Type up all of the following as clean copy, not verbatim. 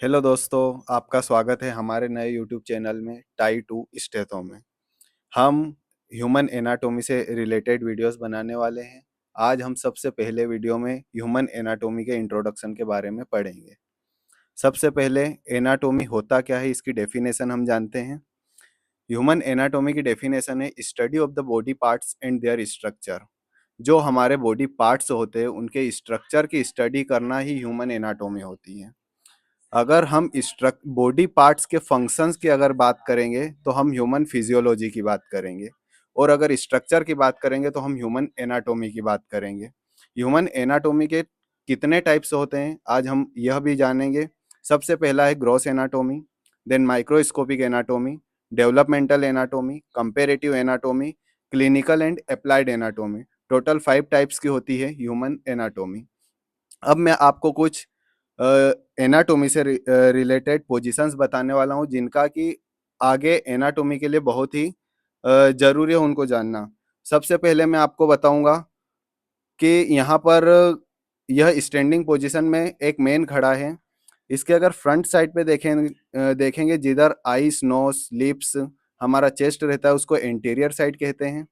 Hello दोस्तों, आपका स्वागत है हमारे नए यूट्यूब चैनल में टाई टू स्टेथो में। हम ह्यूमन एनाटॉमी से रिलेटेड वीडियोस बनाने वाले हैं। आज हम सबसे पहले वीडियो में ह्यूमन एनाटॉमी के इंट्रोडक्शन के बारे में पढ़ेंगे। सबसे पहले एनाटॉमी होता क्या है, इसकी डेफिनेशन हम जानते हैं। ह्यूमन एनाटॉमी की डेफिनेशन है study of the body parts and there structure. जो हमारे बॉडी पार्ट्स होते हैं उनके स्ट्रक्चर की स्टडी करना ही ह्यूमन एनाटॉमी होती है। अगर हम बॉडी पार्ट्स के फंक्शंस की अगर बात करेंगे तो हम ह्यूमन फिजियोलॉजी की बात करेंगे, और अगर स्ट्रक्चर की बात करेंगे तो हम ह्यूमन एनाटॉमी की बात करेंगे। ह्यूमन एनाटॉमी के कितने टाइप्स होते हैं आज हम यह भी जानेंगे। सबसे पहला है gross anatomy, then microscopic anatomy, developmental anatomy, comparative anatomy, clinical and applied anatomy. Total 5 types की होती है ह्यूमन एनाटॉमी। अब मैं आपको कुछ एनाटॉमी से रिलेटेड पोजीशंस बताने वाला हूँ जिनका कि आगे एनाटॉमी के लिए बहुत ही ज़रूरी है उनको जानना। सबसे पहले मैं आपको बताऊँगा कि यहाँ पर यह स्टैंडिंग पोजीशन में एक मैन खड़ा है। इसके अगर फ्रंट साइड पे देखेंगे जिधर आईज, नोज, लिप्स, हमारा चेस्ट रहता है उसको एंटीरियर साइड कहते हैं।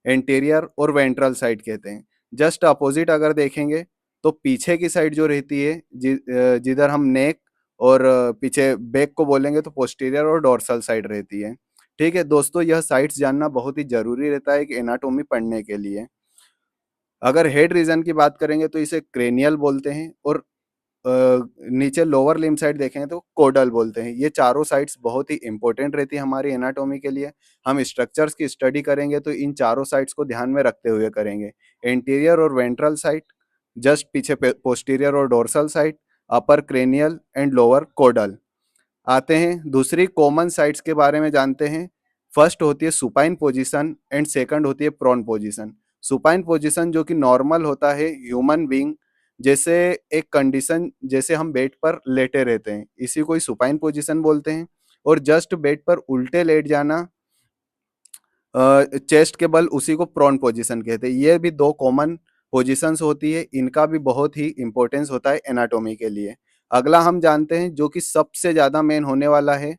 एंटीरियर और वेंट्रल साइड कहते हैं। जस्ट अपोजिट अगर देखेंगे तो पीछे की साइड जो रहती है जिधर हम नेक और पीछे बैक को बोलेंगे तो पोस्टीरियर और डोर्सल साइड रहती है। ठीक है दोस्तों, यह साइड्स जानना बहुत ही जरूरी रहता है कि एनाटॉमी पढ़ने के लिए। अगर हेड रीजन की बात करेंगे तो इसे क्रेनियल बोलते हैं, और नीचे लोअर लिम्ब साइड देखेंगे तो कोडल बोलते हैं। ये चारों साइड्स बहुत ही इंपॉर्टेंट रहती है हमारी एनाटॉमी के लिए। हम स्ट्रक्चर्स की स्टडी करेंगे तो इन चारों साइड्स को ध्यान में रखते हुए करेंगे। एंटीरियर और वेंट्रल साइड, जस्ट पीछे पोस्टीरियर और dorsal side, upper cranial and lower caudal. आते हैं दूसरी कॉमन साइट्स के बारे में जानते हैं। फर्स्ट होती है सुपाइन पोजीशन एंड सेकंड होती है प्रोन पोजीशन। सुपाइन पोजीशन जो कि नॉर्मल होता है ह्यूमन बीइंग, जैसे एक कंडीशन जैसे हम बेड पर लेटे रहते हैं, इसी को ही सुपाइन पोजीशन बोलते हैं। और जस्ट बेड पर उल्टे लेट जाना, चेस्ट के बल, उसी को प्रोन पोजीशन कहते हैं। ये भी दो कॉमन पोजीशंस होती है, इनका भी बहुत ही इंपॉर्टेंस होता है एनाटॉमी के लिए। अगला हम जानते हैं जो कि सबसे ज्यादा मेन होने वाला है।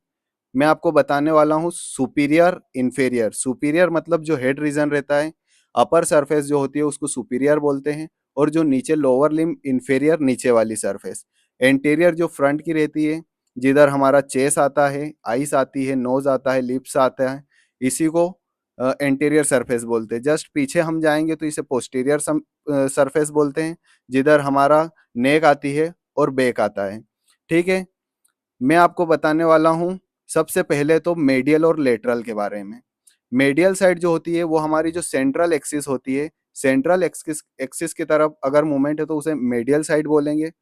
मैं आपको बताने वाला हूँ सुपीरियर इंफेरियर। सुपीरियर मतलब जो हेड रीजन रहता है, अपर सरफेस जो होती है उसको सुपीरियर बोलते हैं, और जो नीचे लोअर लिम्ब इंफेरियर, नीचे वाली सरफेस। एंटीरियर जो फ्रंट की रहती है, जिधर हमारा चेस आता है, आइस आती है, नोज आता है, लिप्स आता है, इसी को एंटीरियर सरफेस बोलते हैं। जस्ट पीछे हम जाएंगे तो इसे पोस्टीरियर सरफेस बोलते हैं, जिधर हमारा नेक आती है और बैक आता है। ठीक है, मैं आपको बताने वाला हूँ सबसे पहले तो मेडियल और लेटरल के बारे में। मेडियल साइड जो होती है वो हमारी जो सेंट्रल एक्सिस होती है, सेंट्रल एक्सिस एक्सिस की तरफ अगर मूवमेंट है तो उसे मेडियल साइड बोलेंगे।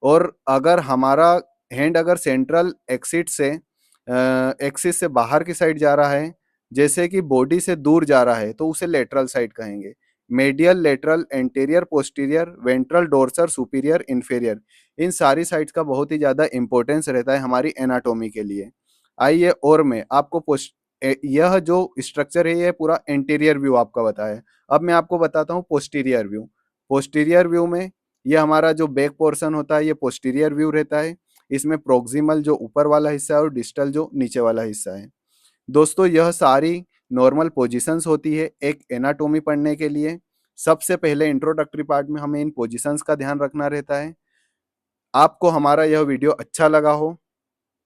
और अगर हमारा हैंड अगर सेंट्रल एक्सिस से बाहर की साइड जा रहा है, जैसे कि बॉडी से दूर जा रहा है, तो उसे लेटरल साइड कहेंगे। Medial, lateral, anterior, posterior, ventral, dorsal, superior, inferior, इन सारी साइड्स का बहुत ही ज्यादा इंपॉर्टेंस रहता है हमारी एनाटॉमी के लिए। आइए, और मैं आपको यह जो स्ट्रक्चर है ये पूरा एंटीरियर व्यू आपका बताया। अब मैं आपको बताता हूँ पोस्टीरियर व्यू। पोस्टीरियर व्यू में ये हमारा जो बैक पोर्शन होता है ये पोस्टीरियर व्यू रहता है। इसमें प्रोक्सिमल जो ऊपर वाला हिस्सा है और डिस्टल जो नीचे वाला हिस्सा है। दोस्तों, यह सारी नॉर्मल पोजीशंस होती है एक एनाटॉमी पढ़ने के लिए। सबसे पहले इंट्रोडक्टरी पार्ट में हमें इन पोजीशंस का ध्यान रखना रहता है। आपको हमारा यह वीडियो अच्छा लगा हो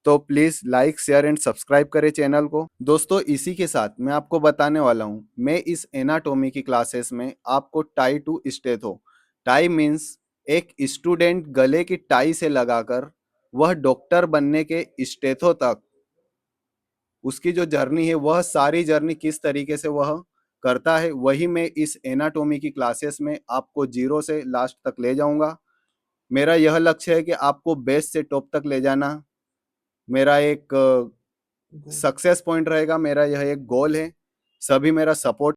तो please like, share and subscribe करें चैनल को। दोस्तों, इसी के साथ मैं आपको बताने वाला हूं, मैं इस एनाटॉमी की क्लासेस में आपको tie to stetho, tie means एक स्टूडेंट गले की टाई से लगाकर वह डॉक्टर बनने के स्टेथो तक उसकी जो जर्नी है, वह सारी जर्नी किस तरीके से वह करता है, वही मैं इस एनाटॉमी की क्लासेस में आपको जीरो से लास्ट तक ले जाऊंगा। मेरा यह लक्ष्य है कि आपको बेस्ट से टॉप तक ले जाना मेरा एक सक्सेस पॉइंट रहेगा, मेरा यह एक गोल है। सभी मेरा सपोर्ट